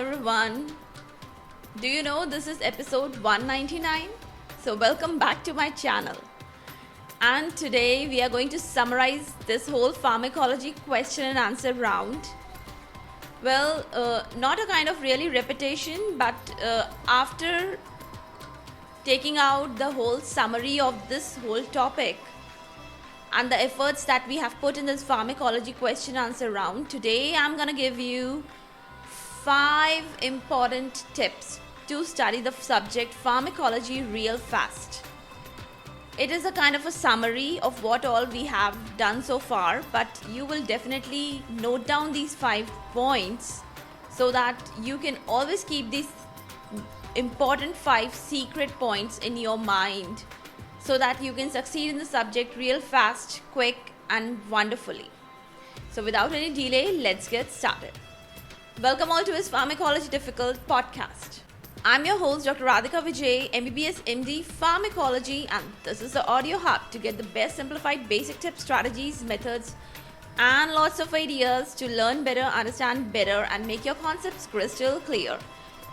everyone. Do you know this is episode 199? So welcome back to my channel. And today we are going to summarize this whole pharmacology question and answer round. Well, not a kind of really repetition, but after taking out the whole summary of this whole topic and the efforts that we have put in this pharmacology question answer round, today I'm gonna give you 5 important tips to study the subject pharmacology real fast. It is a kind of a summary of what all we have done so far, but you will definitely note down these 5 points so that you can always keep these important 5 secret points in your mind so that you can succeed in the subject real fast, quick and wonderfully. So without any delay, let's get started. Welcome all to his Pharmacology Difficult podcast. I'm your host Dr. Radhika Vijay, MBBS MD Pharmacology, and this is the audio hub to get the best simplified basic tips, strategies, methods and lots of ideas to learn better, understand better and make your concepts crystal clear.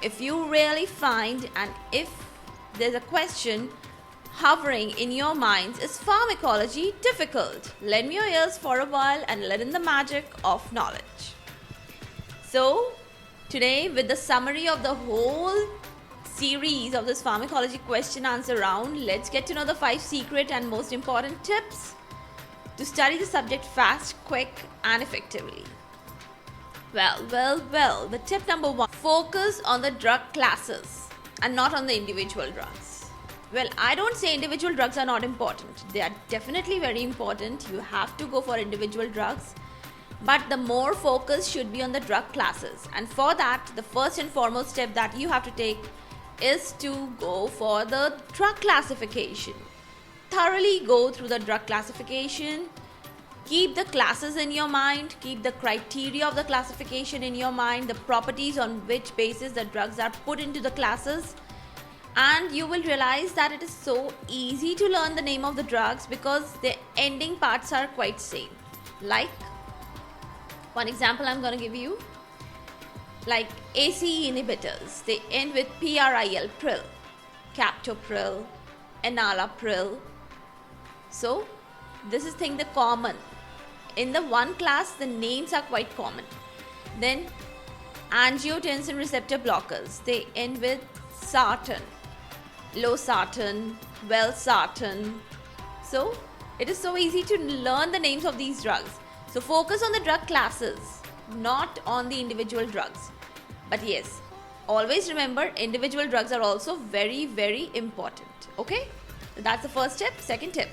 If you really find and if there's a question hovering in your minds, is pharmacology difficult? Lend me your ears for a while and let in the magic of knowledge. So today, with the summary of the whole series of this pharmacology question answer round, let's get to know the 5 secret and most important tips to study the subject fast, quick and effectively. Well, the tip number 1, focus on the drug classes and not on the individual drugs. Well, I don't say individual drugs are not important. They are definitely very important. You have to go for individual drugs. But the more focus should be on the drug classes. And for that, the first and foremost step that you have to take is to go for the drug classification. Thoroughly go through the drug classification. Keep the classes in your mind. Keep the criteria of the classification in your mind. The properties on which basis the drugs are put into the classes. And you will realize that it is so easy to learn the name of the drugs because the ending parts are quite same. Like, one example I'm going to give you, like ACE inhibitors, they end with PRIL, pril, captopril, enalapril. So this is the common. In the one class, the names are quite common. Then angiotensin receptor blockers, they end with sartan, losartan, valsartan. So it is so easy to learn the names of these drugs. So focus on the drug classes, not on the individual drugs. But yes, always remember individual drugs are also very, very important. Okay? So that's the first tip. Second tip,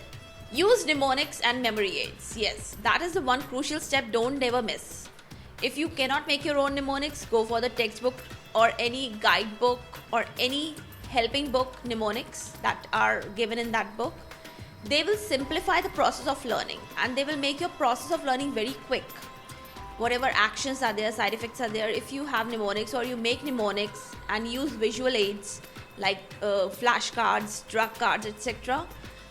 use mnemonics and memory aids. Yes, that is the one crucial step, don't ever miss. If you cannot make your own mnemonics, go for the textbook or any guidebook or any helping book mnemonics that are given in that book. They will simplify the process of learning and they will make your process of learning very quick. Whatever actions are there, side effects are there, if you have mnemonics or you make mnemonics and use visual aids like flashcards, drug cards, etc.,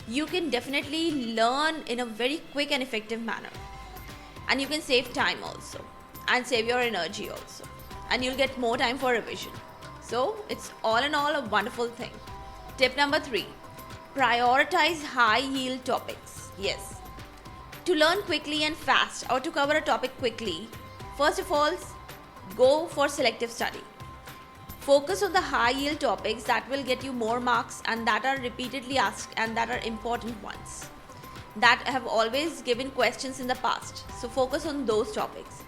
you can definitely learn in a very quick and effective manner. And you can save time also and save your energy also. And you'll get more time for revision. So it's all in all a wonderful thing. Tip number 3. Prioritize high yield topics. Yes. To learn quickly and fast or to cover a topic quickly, first of all, go for selective study. Focus on the high yield topics that will get you more marks and that are repeatedly asked and that are important ones. That have always given questions in the past. So focus on those topics.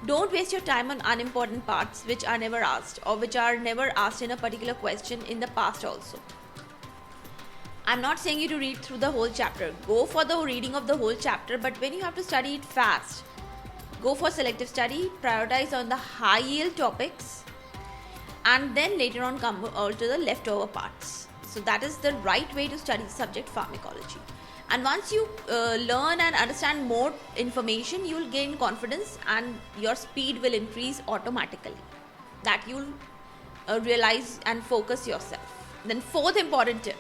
Don't waste your time on unimportant parts which are never asked or which are never asked in a particular question in the past also. I'm not saying you to read through the whole chapter. Go for the reading of the whole chapter, but when you have to study it fast, go for selective study, prioritize on the high yield topics, and then later on come out to the leftover parts. So that is the right way to study the subject pharmacology. And once you learn and understand more information, you will gain confidence and your speed will increase automatically. That you'll realize and focus yourself. Then fourth important tip,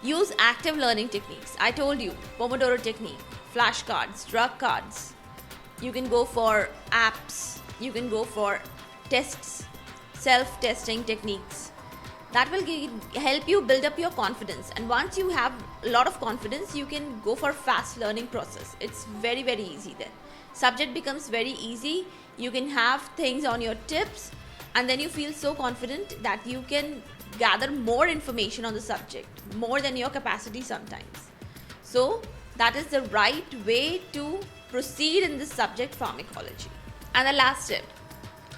use active learning techniques. I told you, Pomodoro technique, flashcards, drug cards. You can go for apps, you can go for tests, self-testing techniques. That will help you build up your confidence, and once you have a lot of confidence, you can go for fast learning process. It's very, very easy then. Subject becomes very easy. You can have things on your tips, and then you feel so confident that you can gather more information on the subject, more than your capacity sometimes. So that is the right way to proceed in this subject, pharmacology. And the last tip,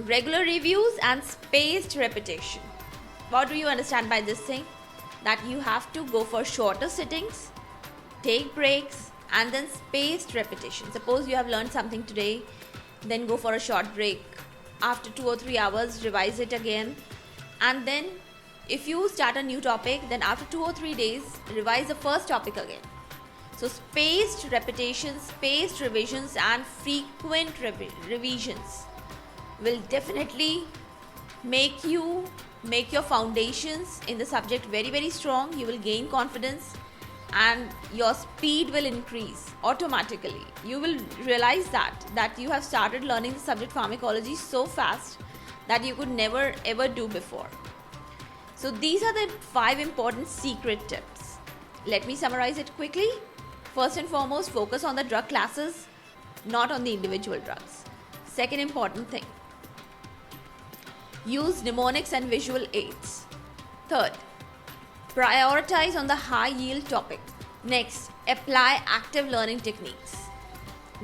regular reviews and spaced repetition. What do you understand by this thing? That you have to go for shorter sittings, take breaks, and then spaced repetition. Suppose you have learned something today, then go for a short break. After 2 or 3 hours, revise it again. And then if you start a new topic, then after 2 or 3 days, revise the first topic again. So spaced repetitions, spaced revisions, and frequent revisions will definitely make your foundations in the subject very, very strong. You will gain confidence and your speed will increase automatically. You will realize that you have started learning the subject pharmacology so fast that you could never ever do before. So these are the 5 important secret tips. Let me summarize it quickly. First and foremost, focus on the drug classes, not on the individual drugs. Second important thing, use mnemonics and visual aids. Third, prioritize on the high yield topic. Next, apply active learning techniques.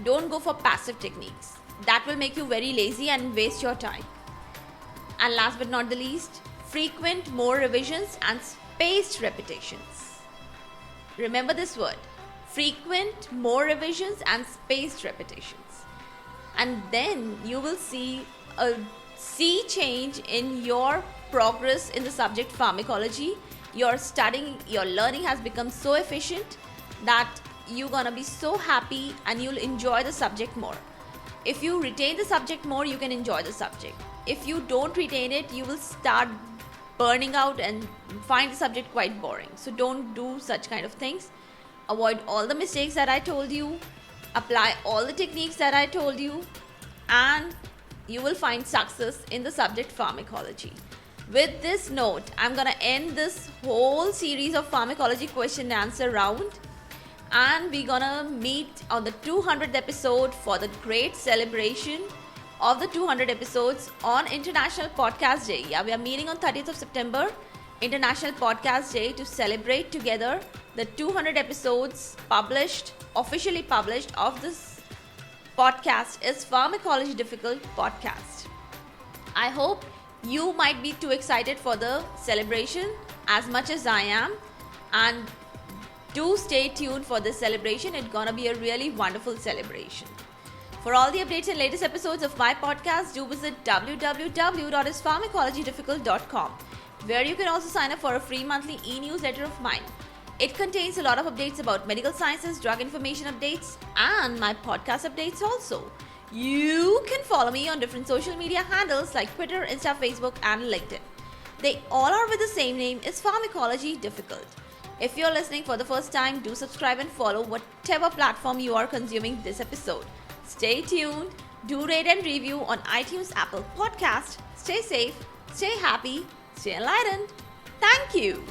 Don't go for passive techniques. That will make you very lazy and waste your time. And last but not the least, frequent more revisions and spaced repetitions. Remember this word, frequent more revisions and spaced repetitions. And then you will see a sea change in your progress in the subject pharmacology. Your studying, your learning has become so efficient that you're gonna be so happy and you'll enjoy the subject more. If you retain the subject more, you can enjoy the subject. If you don't retain it, you will start burning out and find the subject quite boring. So don't do such kind of things. Avoid all the mistakes that I told you. Apply all the techniques that I told you, and you will find success in the subject pharmacology. With this note, I'm gonna end this whole series of pharmacology question and answer round, and we're gonna meet on the 200th episode for the great celebration of the 200 episodes on International Podcast Day. Yeah, we are meeting on 30th of September, International Podcast Day, to celebrate together the 200 episodes officially published of this podcast is Pharmacology Difficult podcast. I hope you might be too excited for the celebration as much as I am, and do stay tuned for this celebration. It's gonna be a really wonderful celebration. For all the updates and latest episodes of my podcast, do visit www.ispharmacologydifficult.com, where you can also sign up for a free monthly e-newsletter of mine. It contains a lot of updates about medical sciences, drug information updates, and my podcast updates also. You can follow me on different social media handles like Twitter, Insta, Facebook, and LinkedIn. They all are with the same name, is Pharmacology Difficult. If you're listening for the first time, do subscribe and follow whatever platform you are consuming this episode. Stay tuned, do rate and review on iTunes, Apple Podcast. Stay safe, stay happy, stay enlightened. Thank you.